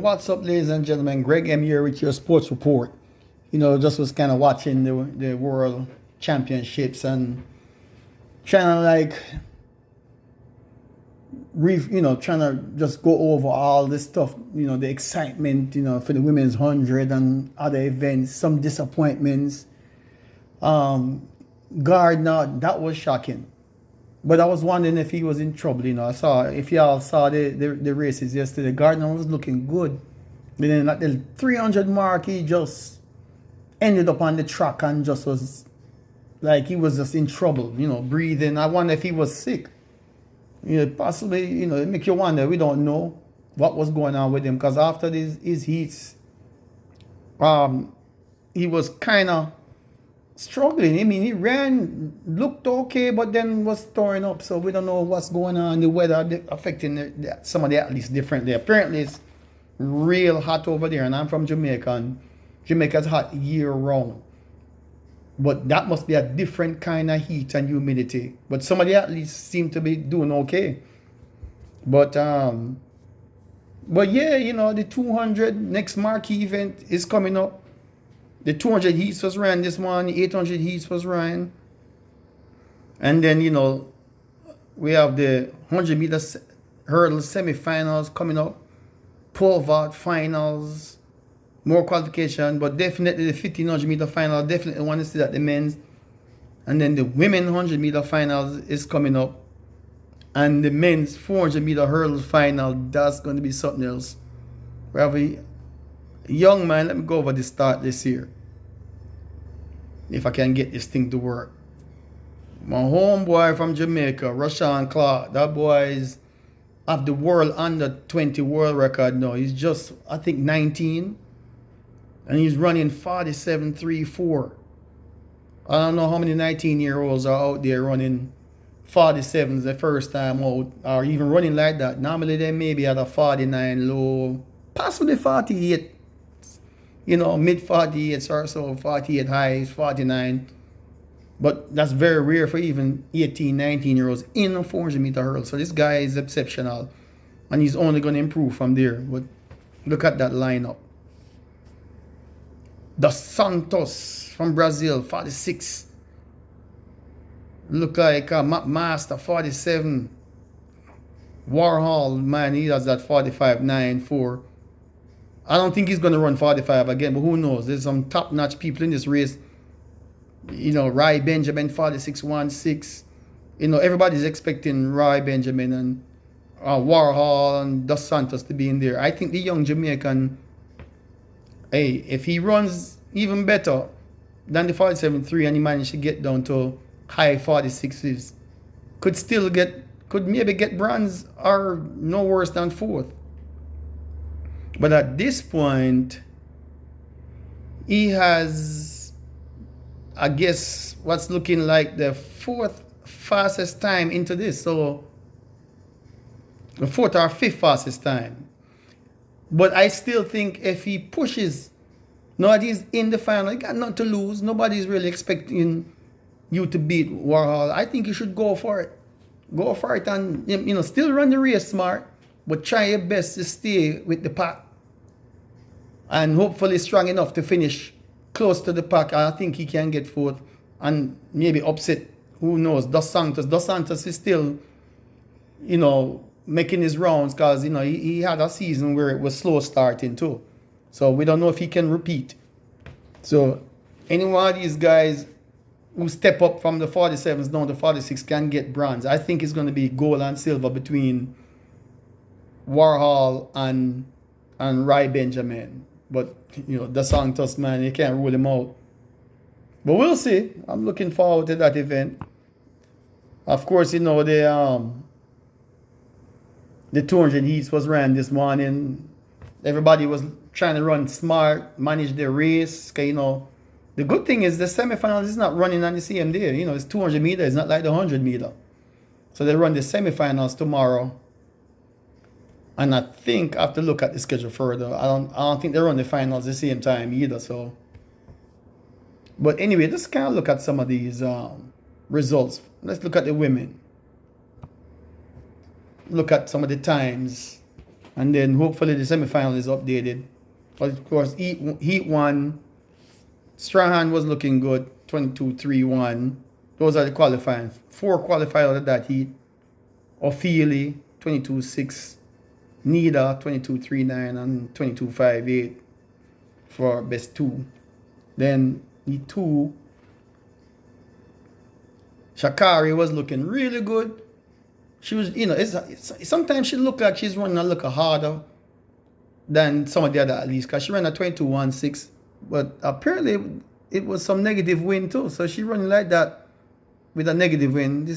What's up, ladies and gentlemen? Greg M here with your sports report. Just was kind of watching the World Championships and trying to trying to just go over all this stuff, the excitement, for the women's 100 and other events, some disappointments. Gardner, that was shocking. But I was wondering if he was in trouble, if y'all saw the races yesterday, Gardner was looking good. But then at the 300 mark, he just ended up on the track and just was like he was just in trouble, breathing. I wonder if he was sick. Possibly, it make you wonder. We don't know what was going on with him because after his heats, he was kind of struggling. I mean, he ran, looked okay, but then was throwing up. So we don't know what's going on. The weather affecting some of the athletes differently. Apparently, it's real hot over there, and I'm from Jamaica, and Jamaica's hot year round. But that must be a different kind of heat and humidity. But some of the athletes seem to be doing okay. But yeah, the 200 next marquee event is coming up. The 200 heats was ran this morning, 800 heats was ran. And then, we have the 100 meter hurdle semifinals coming up, pole vault finals, more qualification, but definitely the 1500 meter final, definitely want to see that the men's. And then the women 100 meter finals is coming up. And the men's 400 meter hurdle final, that's going to be something else. We have a young man, let me go over the start this year. If I can get this thing to work. My homeboy from Jamaica, Rashawn Clark, that boy is of the world under 20 world record now. He's just, I think, 19. And he's running 47.34. I don't know how many 19-year-olds are out there running 47s the first time out, or even running like that. Normally they may be at a 49 low, possibly 48. Mid 48s or so, 48 highs, 49. But that's very rare for even 18, 19-year-olds in a 400 meter hurdle. So this guy is exceptional. And he's only going to improve from there. But look at that lineup. Dos Santos from Brazil, 46. Look like Master, 47. Warhol, man, he has that 45.94. I don't think he's going to run 45 again, but who knows? There's some top-notch people in this race. Rai Benjamin, 46.16. Everybody's expecting Rai Benjamin and Warhol and Dos Santos to be in there. I think the young Jamaican, if he runs even better than the 47.3 and he managed to get down to high 46s, could maybe get bronze or no worse than fourth. But at this point, he has, I guess, what's looking like the fourth fastest time into this. So, the fourth or fifth fastest time. But I still think if he pushes, now that he's in the final, he got nothing to lose. Nobody's really expecting you to beat Warhol. I think you should go for it. Go for it and, still run the race smart, but try your best to stay with the pack. And hopefully strong enough to finish close to the pack. I think he can get fourth and maybe upset, who knows, Dos Santos. Dos Santos is still, making his rounds because, he had a season where it was slow starting too. So we don't know if he can repeat. So any one of these guys who step up from the 47s down to 46 can get bronze. I think it's going to be gold and silver between Warhol and Rai Benjamin. But, Dos Santos, man, you can't rule him out. But we'll see. I'm looking forward to that event. Of course, the 200 heats was ran this morning. Everybody was trying to run smart, manage their race. The good thing is the semifinals is not running on the same day. It's 200 meters. It's not like the 100 meter. So they run the semifinals tomorrow. And I think I have to look at the schedule further. I don't think they run the finals the same time either. So, but anyway, let's kind of look at some of these results. Let's look at the women. Look at some of the times. And then hopefully the semi-final is updated. But of course, Heat 1, Strahan was looking good, 22-3-1. Those are the qualifying. 4 qualified out of that heat. Ofili, 22-6. Nida, 22-3-9 and 22-5-8 for best 2. Then Heat 2, Sha'Carri was looking really good. She was, sometimes she looked like she's running a little harder than some of the other athletes because she ran a 22-1-6. But apparently it was some negative wind too. So she running like that with a negative wind.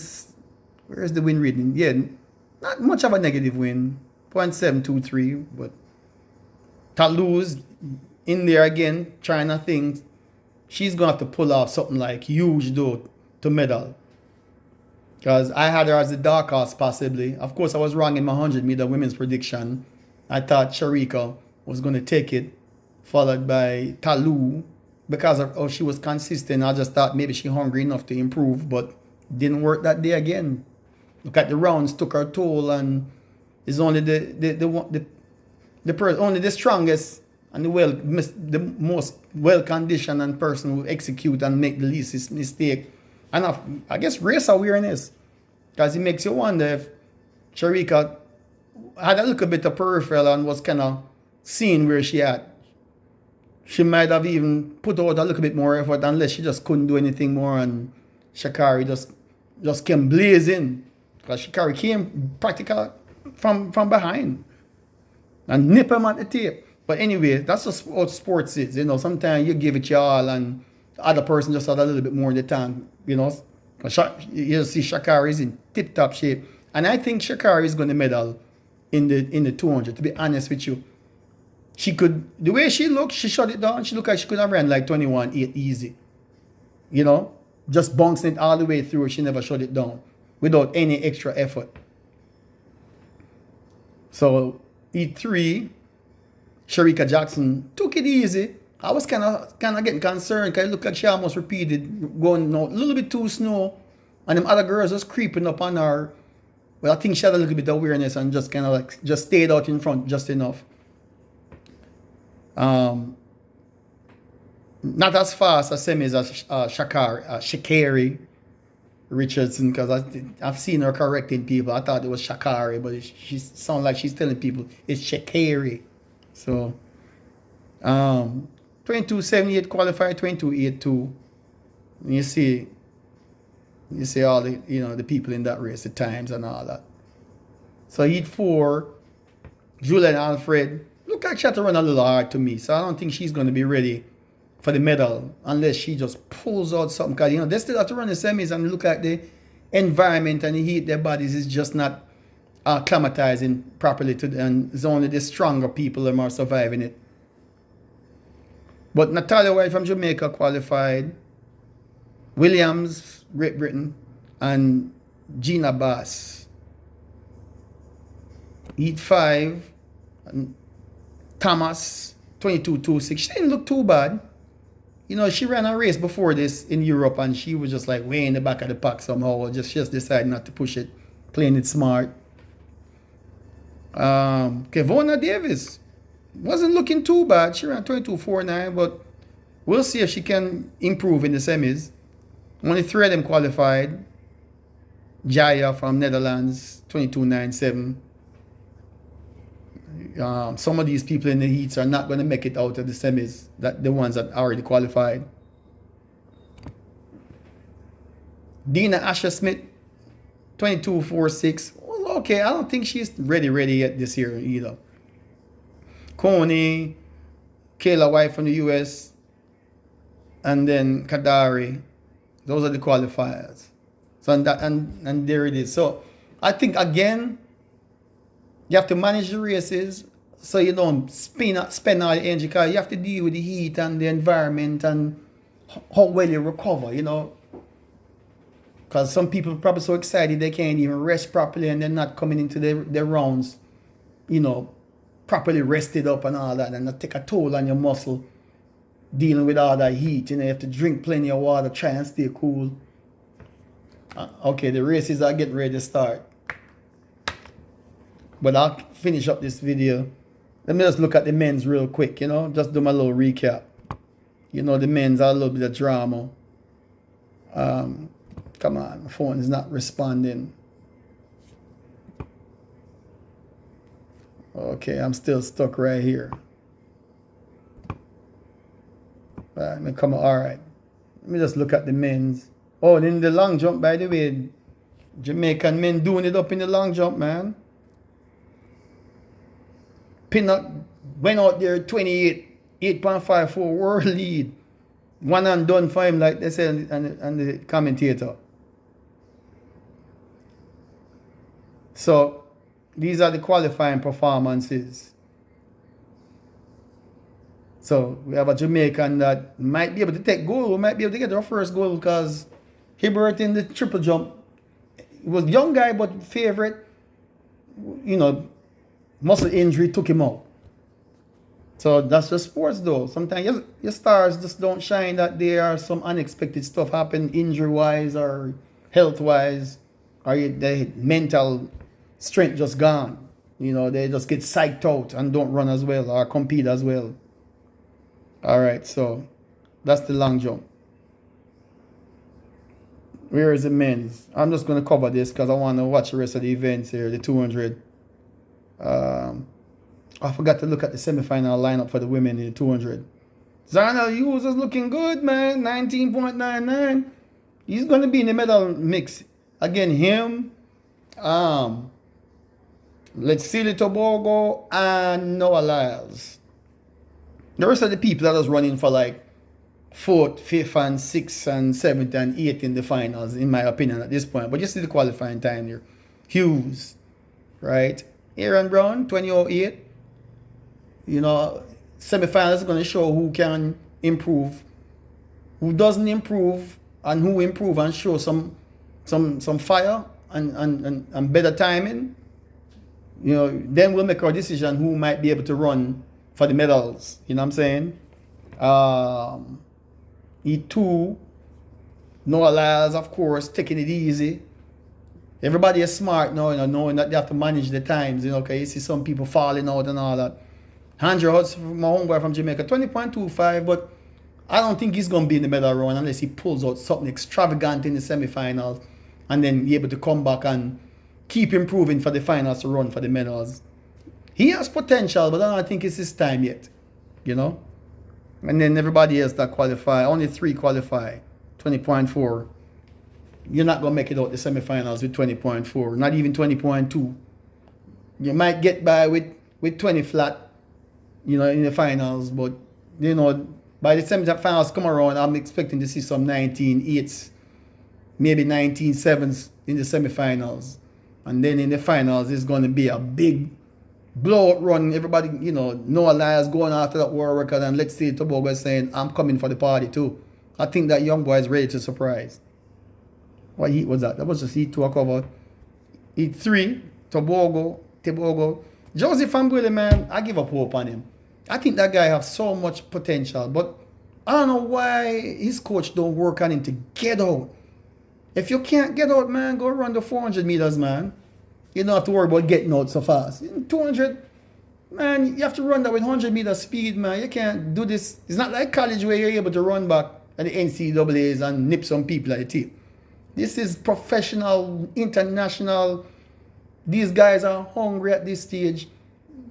Where's the wind reading? Yeah, not much of a negative wind. 0.723. But Ta Lous in there again, trying to think. She's going to have to pull off something like huge though to medal. Because I had her as the dark horse possibly. Of course, I was wrong in my 100-meter women's prediction. I thought Shericka was going to take it, followed by Ta Lou. Because of how she was consistent, I just thought maybe she hungry enough to improve, but didn't work that day again. Look at the rounds, took her toll, and is only the person, only the strongest and the most well-conditioned and person who execute and make the least mistake. And I guess race awareness, because it makes you wonder if Shericka had a little bit of peripheral and was kind of seeing where she at. She might have even put out a little bit more effort unless she just couldn't do anything more, and Sha'Carri just came blazing. Because Sha'Carri came practically from behind and nip him at the tape. But anyway, that's just what sports is. Sometimes you give it your all and the other person just had a little bit more in the tank. You see Sha'Carri is in tip-top shape. And I think Sha'Carri is going to medal in the 200, to be honest with you. She could, the way she looked, she shut it down. She looked like she could have ran like 21-8 easy. Just bouncing it all the way through. She never shut it down without any extra effort. So, E3, Shericka Jackson took it easy. I was kind of getting concerned because it looked like she almost repeated, going a little bit too slow. And them other girls just creeping up on her. Well, I think she had a little bit of awareness and just kind of just stayed out in front just enough. Not as fast as semis as Sha'Carri Richardson, because I've seen her correcting people. I thought it was Sha'Carri, but she sounds like she's telling people it's Sha'Carri. So, 22.78 qualified, 22.82. You see all the the people in that race, the times and all that. So Heat 4, Julian Alfred. Look like she had to run a little hard to me. So I don't think she's going to be ready for the medal unless she just pulls out something. Because, they still have to run the semis and look like the environment and the heat, their bodies is just not acclimatizing properly to them. And it's only the stronger people that are surviving it. But Natalia White from Jamaica qualified. Williams, Great Britain. And Gina Bass. Heat 5. Thomas, 22.26. She didn't look too bad. She ran a race before this in Europe and she was just like way in the back of the pack somehow. She just decided not to push it, playing it smart. Kevona Davis wasn't looking too bad. She ran 22.49, but we'll see if she can improve in the semis. Only 3 of them qualified. Jaya from Netherlands, 22.97. Some of these people in the heats are not going to make it out of the semis, the ones that already qualified. Dina Asher-Smith, 22.46. Well, okay, I don't think she's ready yet this year either. Coney, Kayla White from the US, and then Kadari. Those are the qualifiers. So and there it is. So I think again, you have to manage the races so you don't spend all your energy, because you have to deal with the heat and the environment and how well you recover, Because some people are probably so excited they can't even rest properly and they're not coming into their rounds, properly rested up and all that, and that take a toll on your muscle dealing with all that heat. You have to drink plenty of water, try and stay cool. Okay, the races are getting ready to start. But I'll finish up this video. Let me just look at the men's real quick, you know, just do my little recap. You know, the men's are a little bit of drama. Come on, my phone is not responding. Okay, I'm still stuck right here. All right, come on. All right. Let me just look at the men's. Oh, then the long jump, by the way. Jamaican men doing it up in the long jump, man. Pinnock went out there 28, 8.54 world lead. One and done for him, like they said, and the commentator. So, these are the qualifying performances. So, we have a Jamaican that might be able to take goal, we might be able to get our first goal because Hibbert in the triple jump. He was a young guy, but favorite, you know, muscle injury took him out. So that's just sports though. Sometimes your stars just don't shine that there are some unexpected stuff happen injury-wise or health-wise, or their mental strength just gone. You know, they just get psyched out and don't run as well or compete as well. All right, so that's the long jump. Where is the men's? I'm just going to cover this because I want to watch the rest of the events here, the 200. I forgot to look at the semi-final lineup for the women in the 200. Zharnel Hughes is looking good, man. 19.99. He's going to be in the medal mix. Again, him, Leslie Tobogo, and Noah Lyles. The rest of the people are just running for like 4th, 5th, and 6th, and 7th, and 8th in the finals, in my opinion, at this point. But you see the qualifying time here. Hughes, right? Aaron Brown, 2008. You know, semi-finals is going to show who can improve, who doesn't improve, and who improve and show some fire and better timing. You know, then we'll make our decision who might be able to run for the medals. You know what I'm saying? E2, Noah Lyles, of course, taking it easy. Everybody is smart now, you know, knowing that they have to manage the times, you know, because you see some people falling out and all that. Andrew Hudson, my homeboy from Jamaica, 20.25, but I don't think he's going to be in the medal run unless he pulls out something extravagant in the semifinals and then be able to come back and keep improving for the finals to run for the medals. He has potential, but I don't think it's his time yet, you know. And then everybody else that qualify, only 3 qualify, 20.4. You're not going to make it out the semifinals with 20.4, not even 20.2. You might get by with 20 flat, you know, in the finals, but, you know, by the semifinals come around, I'm expecting to see some 19.8s, maybe 19.7s in the semifinals. And then in the finals, it's going to be a big blowout run. Everybody, you know, Noah Lyles going after that world record, and let's see Tobogo saying, I'm coming for the party too. I think that young boy is ready to surprise. What heat was that? That was just heat 2 I covered. Heat 3, Tobogo. Joseph Fambuele, man, I give up hope on him. I think that guy has so much potential, but I don't know why his coach don't work on him to get out. If you can't get out, man, go run the 400 meters, man. You don't have to worry about getting out so fast. 200, man, you have to run that with 100 meter speed, man. You can't do this. It's not like college where you're able to run back at the NCAAs and nip some people at the tip. This is professional, international. These guys are hungry at this stage.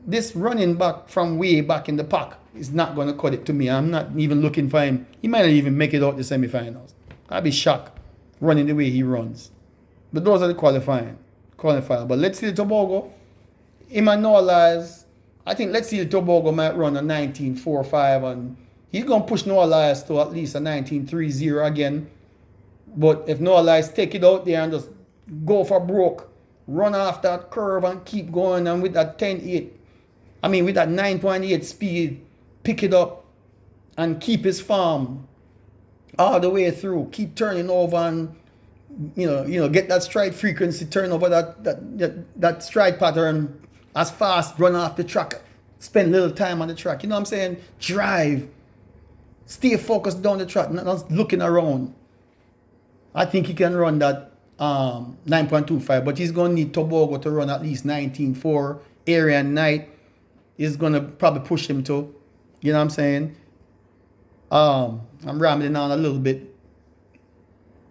This running back from way back in the pack is not going to cut it to me. I'm not even looking for him. He might not even make it out the semifinals. I'd be shocked running the way he runs. But those are the qualifier. But let's see the Tobogo. Him and Noah Lyles, I think let's see the Tobogo might run a 19.45, and he's going to push Noah Lyles to at least a 19.30 again. But if Noah Lyles take it out there and just go for broke, run off that curve and keep going, and with that 10.8, I mean with that 9.8 speed, pick it up and keep his form all the way through. Keep turning over and you know, get that stride frequency, turn over that stride pattern as fast, run off the track, spend little time on the track. You know what I'm saying? Drive. Stay focused down the track, not looking around. I think he can run that 9.25, but he's going to need Tobago to run at least 19.4. Arian Knight is going to probably push him to, you know what I'm saying? I'm rambling on a little bit.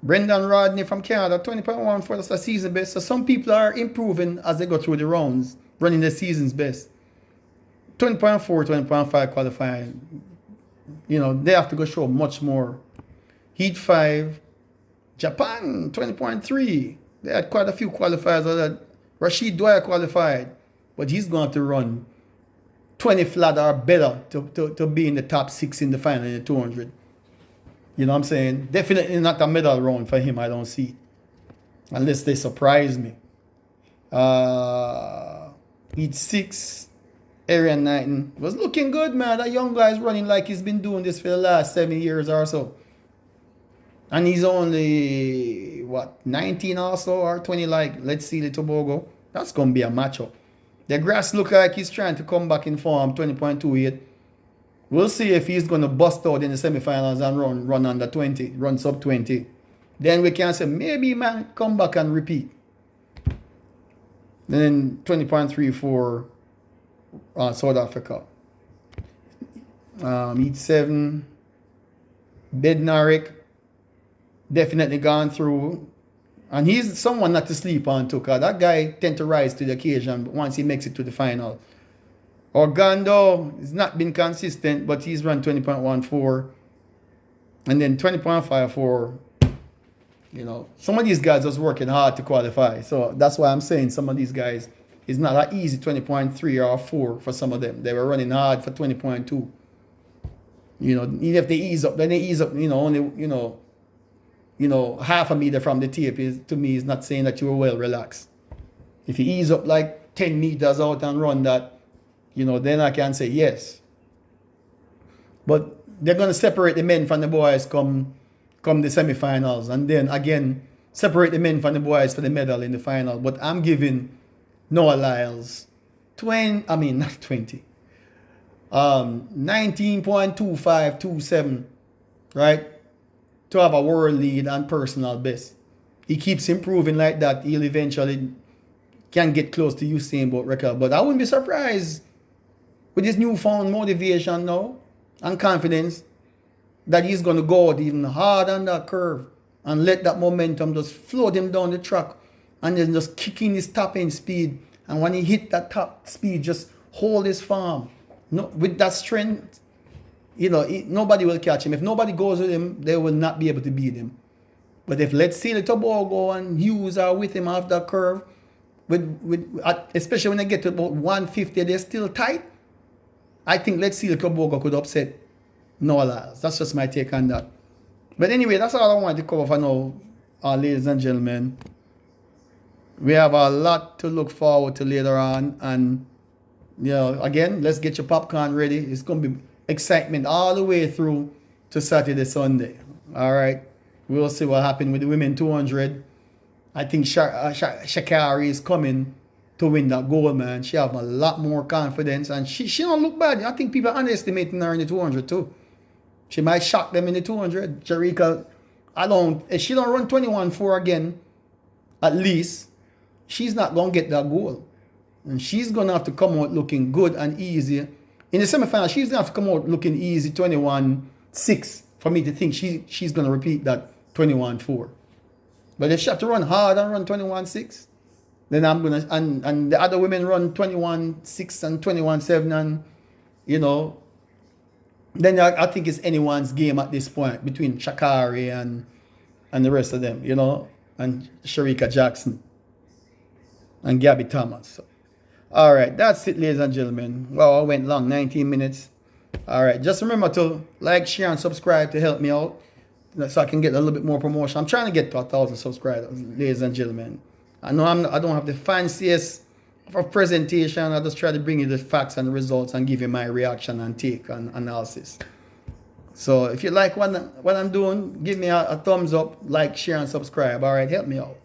Brendan Rodney from Canada, 20.1 for the season best. So some people are improving as they go through the rounds, running the season's best. 20.4, 20.5 qualifying. You know, they have to go show much more. Heat 5, Japan, 20.3. They had quite a few qualifiers. That Rashid Dwyer qualified, but he's going to have to run 20 flat or better to be in the top 6 in the final in the 200. You know what I'm saying? Definitely not a medal round for him, I don't see. Unless they surprise me. Heat 6, Arian Knighton was looking good, man. That young guy's running like he's been doing this for the last 7 years or so. And he's only, 19 also or 20 like, let's see the Tobago. That's going to be a matchup. The grass look like he's trying to come back in form, 20.28. We'll see if he's going to bust out in the semifinals and run under 20, run sub 20. Then we can say maybe he might come back and repeat. Then 20.3 for South Africa. Heat 7. Bednarik. Definitely gone through. And he's someone not to sleep on too, because that guy tend to rise to the occasion once he makes it to the final. Orgando has not been consistent, but he's run 20.14. And then 20.5 for, you know, some of these guys was working hard to qualify. So that's why I'm saying some of these guys, it's not an easy 20.3 or 4 for some of them. They were running hard for 20.2. You know, even if they ease up, then they ease up, you know, only, you know, half a meter from the tape is, to me, is not saying that you were well relaxed. If you ease up like 10 meters out and run that, you know, then I can say yes. But they're going to separate the men from the boys come the semifinals. And then again, separate the men from the boys for the medal in the final. But I'm giving Noah Lyles 19.2527, right? To have a world lead and personal best. He keeps improving like that. He'll eventually can get close to Usain Bolt record. But I wouldn't be surprised with his newfound motivation now and confidence that he's going to go out even hard on that curve and let that momentum just float him down the track and then just kick in his top end speed. And when he hit that top speed, just hold his form. No, with that strength, you know, nobody will catch him. If nobody goes with him, they will not be able to beat him. But if let's see the Tobago and Hughes are with him off that curve, especially when they get to about 150, they're still tight. I think let's see the Tobago could upset Noah Lyles. That's just my take on that. But anyway, that's all I wanted to cover for now, ladies and gentlemen. We have a lot to look forward to later on. And, you know, again, let's get your popcorn ready. It's going to be excitement all the way through to Saturday, Sunday. All right. We'll see what happens with the women 200. I think Sha'Carri is coming to win that gold, man. She have a lot more confidence and she don't look bad. I think people are underestimating her in the 200 too. She might shock them in the 200. Jerika, if she don't run 21.4 again, at least, she's not going to get that goal. And she's going to have to come out looking good and easy. In the semifinal, she's going to have to come out looking easy 21.6 for me to think she's going to repeat that 21.4. But if she have to run hard and run 21.6, then I'm going to, and the other women run 21.6 and 21.7 and, you know, then I think it's anyone's game at this point between Sha'Carri and the rest of them, you know, and Shericka Jackson and Gabby Thomas. So, all right, that's it, ladies and gentlemen. Well, I went long, 19 minutes. All right, just remember to like, share, and subscribe to help me out so I can get a little bit more promotion. I'm trying to get to 1,000 subscribers, ladies and gentlemen. I know I don't have the fanciest of presentation. I just try to bring you the facts and the results and give you my reaction and take and analysis. So if you like what I'm doing, give me a thumbs up, like, share, and subscribe. All right, help me out.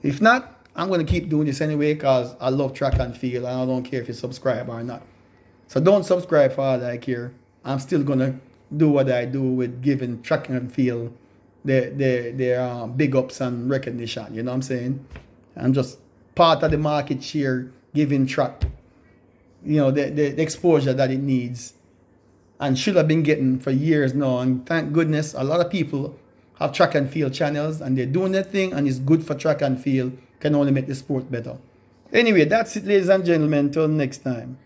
If not, I'm going to keep doing this anyway because I love track and field and I don't care if you subscribe or not. So don't subscribe for all I care. I'm still going to do what I do with giving track and field the big ups and recognition. You know what I'm saying? And just part of the market share giving track, you know, the exposure that it needs and should have been getting for years now. And thank goodness a lot of people have track and field channels and they're doing their thing, and it's good for track and field, can only make the sport better. Anyway, that's it, ladies and gentlemen. Till next time.